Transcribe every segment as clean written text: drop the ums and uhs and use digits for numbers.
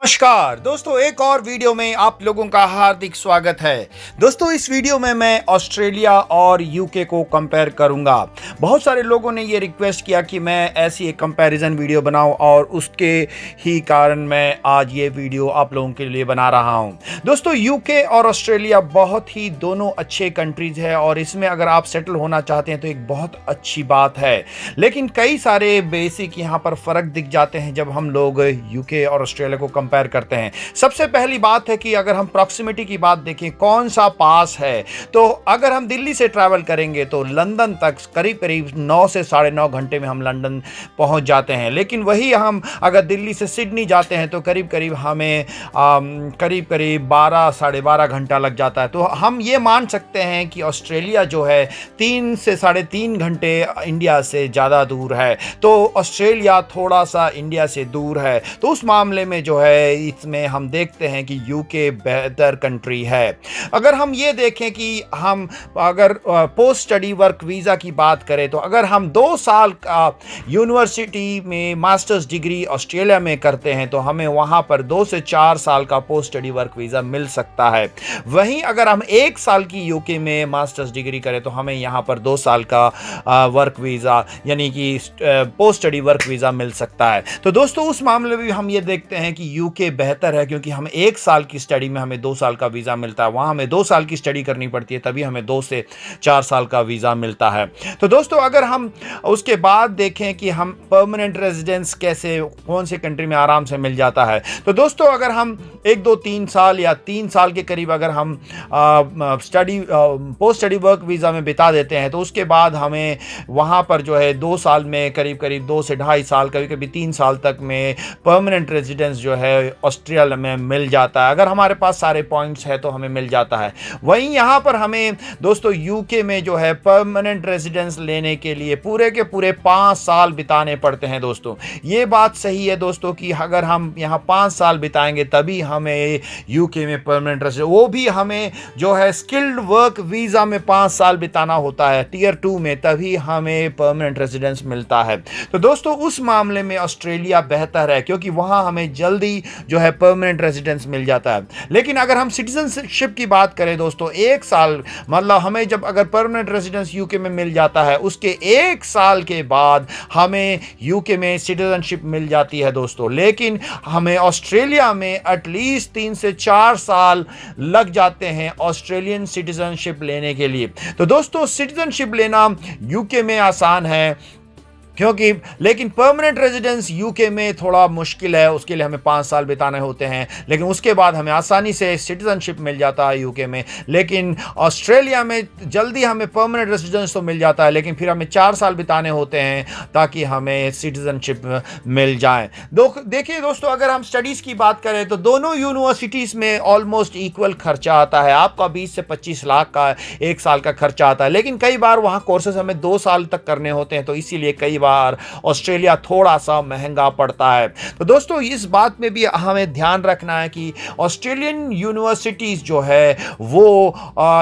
नमस्कार दोस्तों, एक और वीडियो में आप लोगों का हार्दिक स्वागत है। दोस्तों, इस वीडियो में मैं ऑस्ट्रेलिया और यूके को कंपेयर करूंगा। बहुत सारे लोगों ने ये रिक्वेस्ट किया कि मैं ऐसी एक कंपैरिजन वीडियो बनाऊं और उसके ही कारण मैं आज ये वीडियो आप लोगों के लिए बना रहा हूं। दोस्तों, यूके और ऑस्ट्रेलिया बहुत ही दोनों अच्छे कंट्रीज है और इसमें अगर आप सेटल होना चाहते हैं तो एक बहुत अच्छी बात है। लेकिन कई सारे बेसिक यहाँ पर फ़र्क दिख जाते हैं जब हम लोग यूके और ऑस्ट्रेलिया को कंपेयर करते हैं। सबसे पहली बात है कि अगर हम प्रॉक्सिमिटी की बात देखें, कौन सा पास है, तो अगर हम दिल्ली से ट्रैवल करेंगे तो लंदन तक करीब करीब 9 से 9.5 घंटे में हम लंदन पहुंच जाते हैं। लेकिन वही हम अगर दिल्ली से सिडनी जाते हैं तो करीब करीब हमें करीब करीब 12 साढ़े 12 घंटा लग जाता है। तो हम ये मान सकते हैं कि ऑस्ट्रेलिया जो है 3 से 3.5 घंटे इंडिया से ज़्यादा दूर है। तो ऑस्ट्रेलिया थोड़ा सा इंडिया से दूर है। तो उस मामले में जो है इसमें हम देखते हैं कि यूके बेहतर कंट्री है। अगर हम ये देखें कि हम अगर पोस्ट स्टडी वर्क वीज़ा की बात करें तो अगर हम 2 साल का यूनिवर्सिटी में मास्टर्स डिग्री ऑस्ट्रेलिया में करते हैं तो हमें वहाँ पर 2 से 4 साल का पोस्ट स्टडी वर्क वीज़ा मिल सकता है। वहीं अगर हम 1 साल की यूके में मास्टर्स डिग्री करें तो हमें यहाँ पर 2 साल का वर्क वीज़ा यानी कि पोस्ट स्टडी वर्क वीज़ा मिल सकता है। तो दोस्तों, उस मामले में हम ये देखते हैं कि यूके बेहतर है, क्योंकि हम 1 साल की स्टडी में हमें 2 साल का वीज़ा मिलता है। वहाँ हमें 2 साल की स्टडी करनी पड़ती है, तभी हमें 2 से 4 साल का वीज़ा मिलता है। तो दोस्तों, अगर हम उसके बाद देखें कि हम परमानेंट रेजिडेंस कैसे कौन से कंट्री में आराम से मिल जाता है, तो दोस्तों अगर हम 1 2 3 साल या 3 साल के करीब अगर हम पोस्ट स्टडी वर्क वीज़ा में बिता देते हैं तो उसके बाद हमें वहाँ पर जो है 2 साल में करीब करीब 2 से ढाई साल, कभी कभी 3 साल तक में परमानेंट रेजिडेंस जो है ऑस्ट्रेलिया में मिल जाता है। अगर हमारे पास सारे पॉइंट्स है तो हमें मिल जाता है। वहीं यहाँ पर हमें दोस्तों यूके में जो है परमानेंट रेजिडेंस लेने के लिए पूरे के पूरे 5 साल बिताने पड़ते हैं। दोस्तों, ये बात सही है दोस्तों कि अगर हम यहाँ 5 साल बिताएंगे तभी हमें यूके में परमानेंट रेजिडेंस, वो भी हमें जो है स्किल्ड वर्क वीज़ा में 5 साल बिताना होता है टियर 2 में, तभी हमें परमानेंट रेजिडेंस मिलता है। तो दोस्तों, उस मामले में ऑस्ट्रेलिया बेहतर है क्योंकि वहाँ हमें जल्दी जो है परमानेंट रेजिडेंस मिल जाता है। लेकिन अगर हम सिटीजनशिप की बात करें दोस्तों, 1 साल मतलब हमें जब अगर परमानेंट रेजिडेंस यूके में मिल जाता है उसके 1 साल के बाद हमें यूके में सिटीजनशिप मिल जाती है दोस्तों। लेकिन हमें ऑस्ट्रेलिया में एटलीस्ट 3 से 4 साल लग जाते हैं ऑस्ट्रेलियन सिटीजनशिप लेने के लिए। तो दोस्तों, सिटीजनशिप लेना यूके में आसान है क्योंकि, लेकिन परमानेंट रेजिडेंस यूके में थोड़ा मुश्किल है, उसके लिए हमें 5 साल बिताने होते हैं। लेकिन उसके बाद हमें आसानी से सिटीजनशिप मिल जाता है यूके में। लेकिन ऑस्ट्रेलिया में जल्दी हमें परमानेंट रेजिडेंस तो मिल जाता है, लेकिन फिर हमें 4 साल बिताने होते हैं ताकि हमें सिटीजनशिप मिल जाए। देखिए दोस्तों, अगर हम स्टडीज़ की बात करें तो दोनों यूनिवर्सिटीज़ में ऑलमोस्ट इक्वल खर्चा आता है। आपका 20 से 25 लाख का 1 साल का खर्चा आता है। लेकिन कई बार वहाँ कोर्सेज हमें 2 साल तक करने होते हैं, तो इसीलिए कई बार ऑस्ट्रेलिया थोड़ा सा महंगा पड़ता है। तो दोस्तों, इस बात में भी हमें ध्यान रखना है कि ऑस्ट्रेलियन यूनिवर्सिटीज़ जो है वो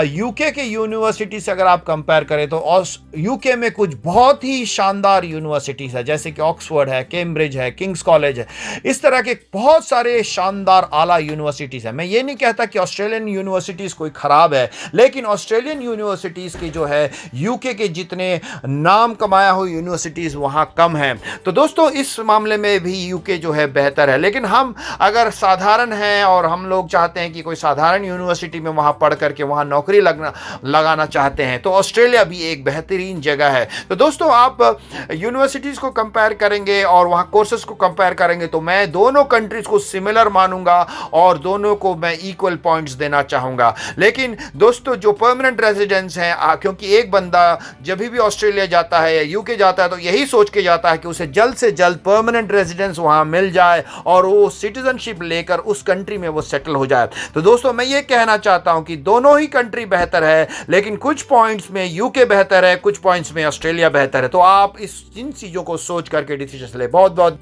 यूके के यूनिवर्सिटी से अगर आप कंपेयर करें तो यूके में कुछ बहुत ही शानदार यूनिवर्सिटीज़ है, जैसे कि ऑक्सफोर्ड है, कैम्ब्रिज है, किंग्स कॉलेज है। इस तरह के बहुत सारे शानदार आला यूनिवर्सिटीज़ है। मैं ये नहीं कहता कि ऑस्ट्रेलियन यूनिवर्सिटीज़ कोई ख़राब है, लेकिन ऑस्ट्रेलियन यूनिवर्सिटीज़ की जो है यूके के जितने नाम कमाया हुआ यूनिवर्सिटीज़ वहाँ कम है। तो दोस्तों, इस मामले में भी यूके जो है बेहतर है। लेकिन हम अगर साधारण हैं और हम लोग चाहते हैं कि कोई साधारण यूनिवर्सिटी में वहाँ पढ़ करके वहाँ नौकरी लगाना चाहते हैं तो ऑस्ट्रेलिया भी एक बेहतरीन जगह है। तो दोस्तों, आप यूनिवर्सिटीज़ को कंपेयर करेंगे और वहाँ कोर्सेज को कंपेयर करेंगे तो मैं दोनों कंट्रीज़ को सिमिलर मानूंगा और दोनों को मैं इक्वल पॉइंट्स देना चाहूँगा। लेकिन दोस्तों, जो परमानेंट रेजिडेंस हैं, क्योंकि एक बंदा जब भी ऑस्ट्रेलिया जाता है या यूके जाता है तो यही सोच के जाता है कि उसे जल्द से जल्द परमानेंट रेजिडेंस वहां मिल जाए और वो सिटीजनशिप लेकर उस कंट्री में वो सेटल हो जाए। तो दोस्तों, मैं ये कहना चाहता हूं कि दोनों ही कंट्री बेहतर है, लेकिन कुछ पॉइंट्स में यूके बेहतर है, कुछ पॉइंट्स में ऑस्ट्रेलिया बेहतर है। तो आप इन चीज़ों को सोच करके डिसीजन ले। बहुत बहुत